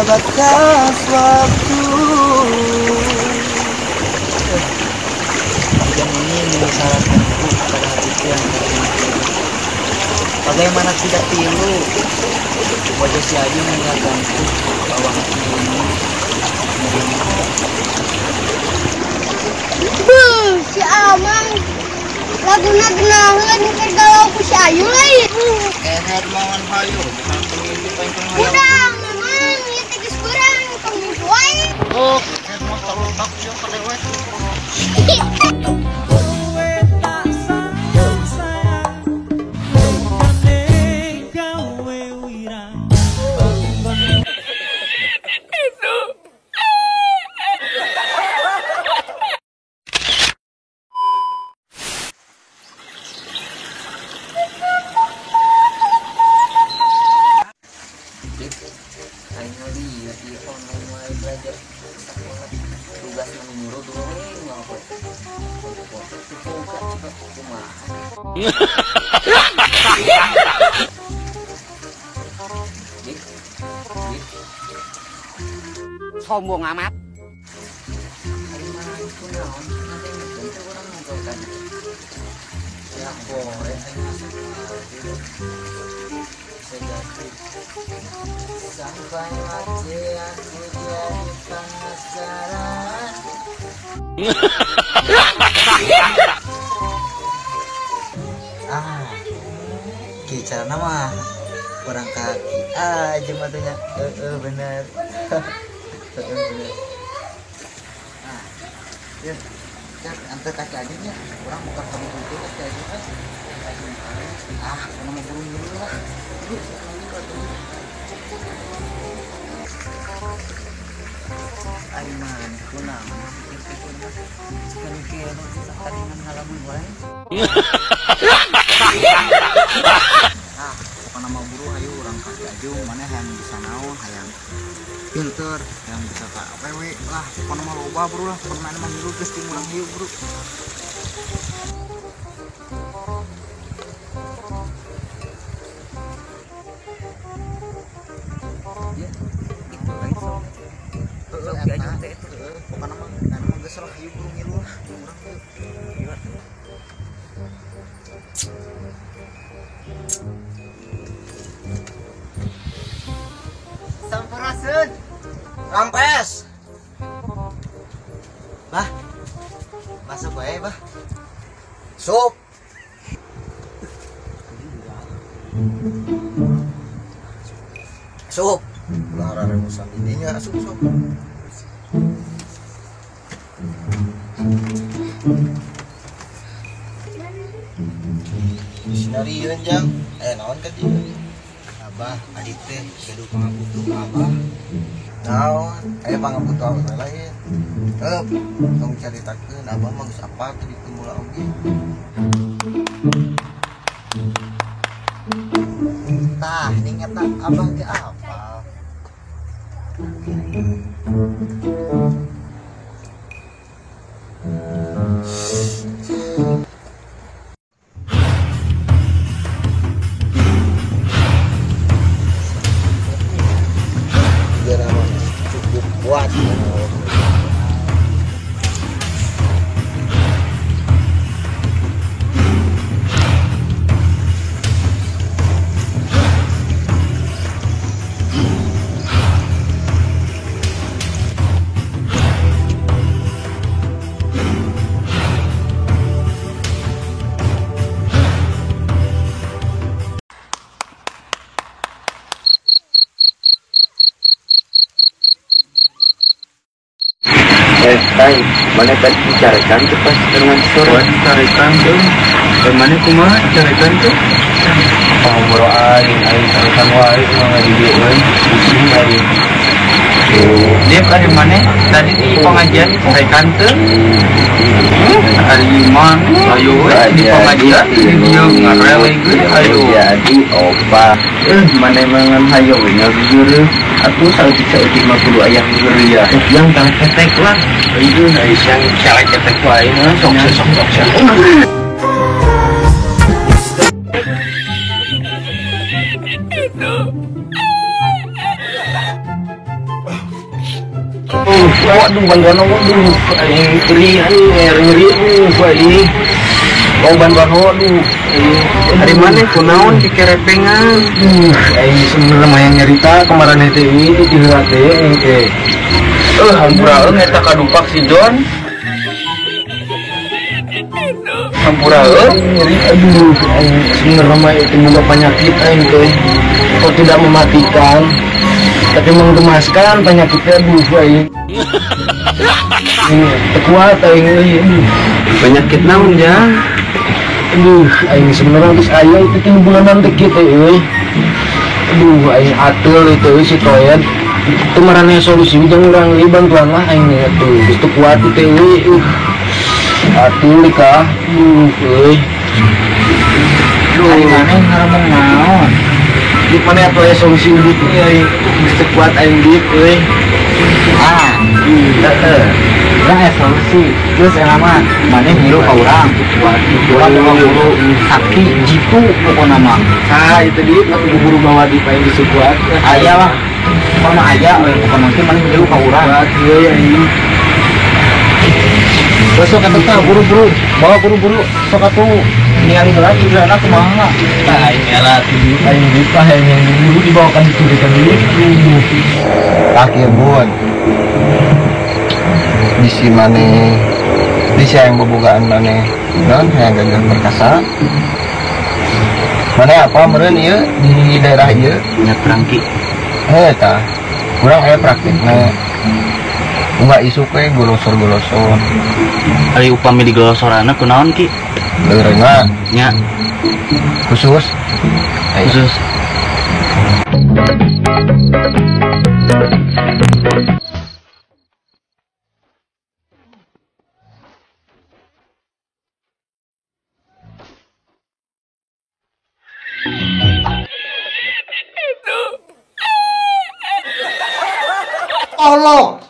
batas waktu. Yang ini mengisyaratkanku pada hatiku yang tertentu. Bagaimana tidak pilu wajah si Ayu mengingatkanku bahwa hati ini si Amang laguna genahan ke galau ku si Ayu lain. enak mangan hayu jangan pengisi pengkeng Udah memang ya tegis kurang pengisuan. oh enak tak siang kedewet. Ayo lihat di online mulai belajar tugas menyuruh dulu ngapa foto itu buka kumaha sombong amat. itu naon nanti itu orang ngobrol kan ya boleh sejati sampai mati aku jadi penasaran. Kicara nama orang kaki aja matunya bener. Bener. Ya antar kaki aja ya orang bukan kamu itu kaki aja kan karena mau burung dulu lah Aiman kunang sekali kira tadi halaman lain pokoknya mau buru ayo orang kaki aja mana yang bisa naon yang pinter yang bisa tak PW lah pokoknya mah loba bro lah pernah emang dulu terus timulang hiu bro ya itu lah itu pokoknya mah gak salah hiu bro ngilu lah orang hiu Sampurasun Rampes bah masuk wae bah sup sup lara remusan ininya sup sinariun jang naon kan dia abah adik teh gaduh pangaputuh abah naon pangaputuh abah lain tong caritakeun abah mah geus apa tuh di temula oge tah ninget abah ge apa kuat Tay, mana tadi bicarakan tuh pas dengan sore bicarakan tuh, mana kumaha bicarakan tuh? Ngobrol aing carikan wae mah di dieu euy, pusing aing. Dia dari mana? Tadi di pengajian bicarakan tuh. Hari iman, ayo di pengajian, dia ngarele ge ayo. Jadi opa, mana mangan hayo we ngageur. Aku saeutik 50 ayam geur ya. Yang tang ketek lah. Itu yang cewek ketek wae sok. Waduh, bantuan waduh, aing teri nyeri bayi. Oh bantuan waduh. Dari mana kunaon di kerepengan? Aing sebenarnya mah yang nyerita kemarin itu di hate engke. Hampura eta kadupak si John. Hampura nyeri aduh aing sebenarnya mah itu boga penyakit aing teh. Kok tidak mematikan tapi menggemaskan penyakitnya aduh aing. Ini kuat aing penyakit naon ya? Aduh, aing sebenarnya geus aya itu 3 bulanan teh kitu euy. Aduh, aing atul itu si toyet. Itu marane solusi jeung urang ieu bantuan lah aing atuh. Geus teu kuat itu euy. Atul ka. Euy. Aing maneh ngomong naon? Di mana atuh aya solusi gitu euy. Geus teu kuat aing dit euy. Urang solusi terus lama mana hirup ka urang urang buru sakit jitu pokona mah itu dia tapi buru bawa di paling disukuat aya lah mana aya pokona teh mana hirup ka urang ieu anjing besok eta buru-buru bawa buru-buru sok atuh ningali heula ieu anak kumaha tah aing era tidur aing dipah yang buru dibawakan itu dekan dulu akhir bun bisi maneh bisa yang bobogaan maneh non yang gagah perkasa maneh apa meureun ieu di daerah ieu nya perangki eta kurang aya praktikna bunga isuk we golosor-golosor ari upami di golosorana kunaon ki leureunna nya khusus khusus Allah.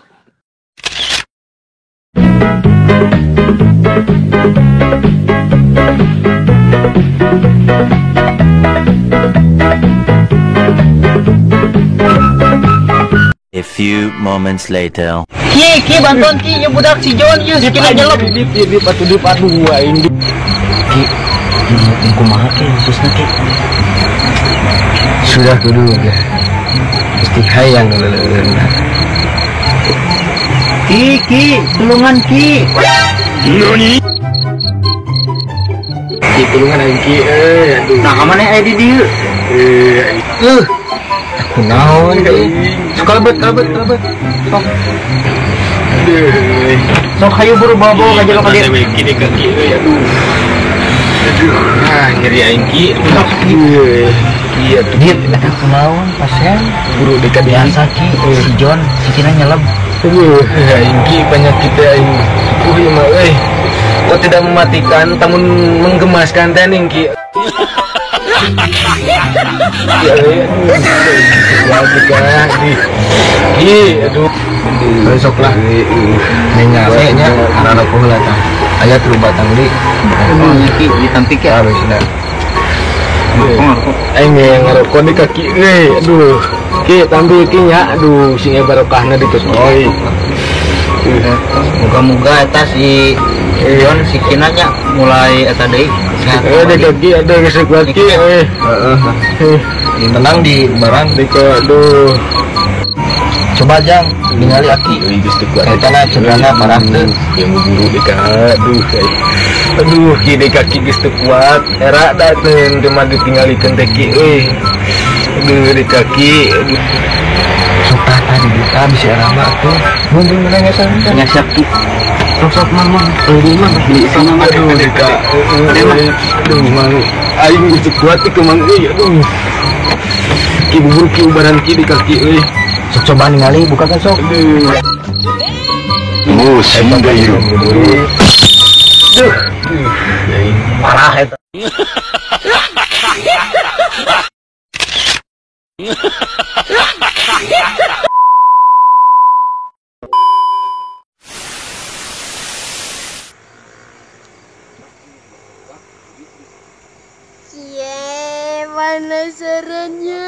A few moments later. Ki bantuan ki ieu budak si John ieu sikina nyelep di batu di padu aing ki kumaha ki khususna ki Sudah kudu ya mesti hayang leuleurna ki tulungan ki noni ki tulungan aing ki aduh nah kamane aya di dieu kunaon kalbet sok hayu buru bawa ka jero ka dieu gini kaki aduh nyeri aing ki iya tuh dit eta kunaon pasien buru dekat biasa ki si John sikina nyeleb aing ki penyakit aing ieu mah kok tidak mematikan namun menggemaskan teh ning ki aduh besok lah nyale nya raroko heula tah aya 3 batang di ki ditampik ya harus dah aing ngarokok di kaki aduh ki tampil ki nya aduh sing barokahna di tusoi moga-moga eta si John sikina nya mulai eta deui di kaki ada geus kuat ki tenang di barang di aduh coba jang ningali aki geus kuat eta na cedana parah teu yang buru di aduh ki di kaki geus kuat era da teu mah ditinggalikeun teh ki aduh di kaki sok tadi buka bisa lama tuh mundur nangesan nyasap ki sok mama mah di sana mah aduh deka aduh mang aing geus kuat ti kemang aduh ki bubur ki ubaran ki di kaki sok coba ningali buka kan sok Musim gayung. parah eta Cie, mana sarannya?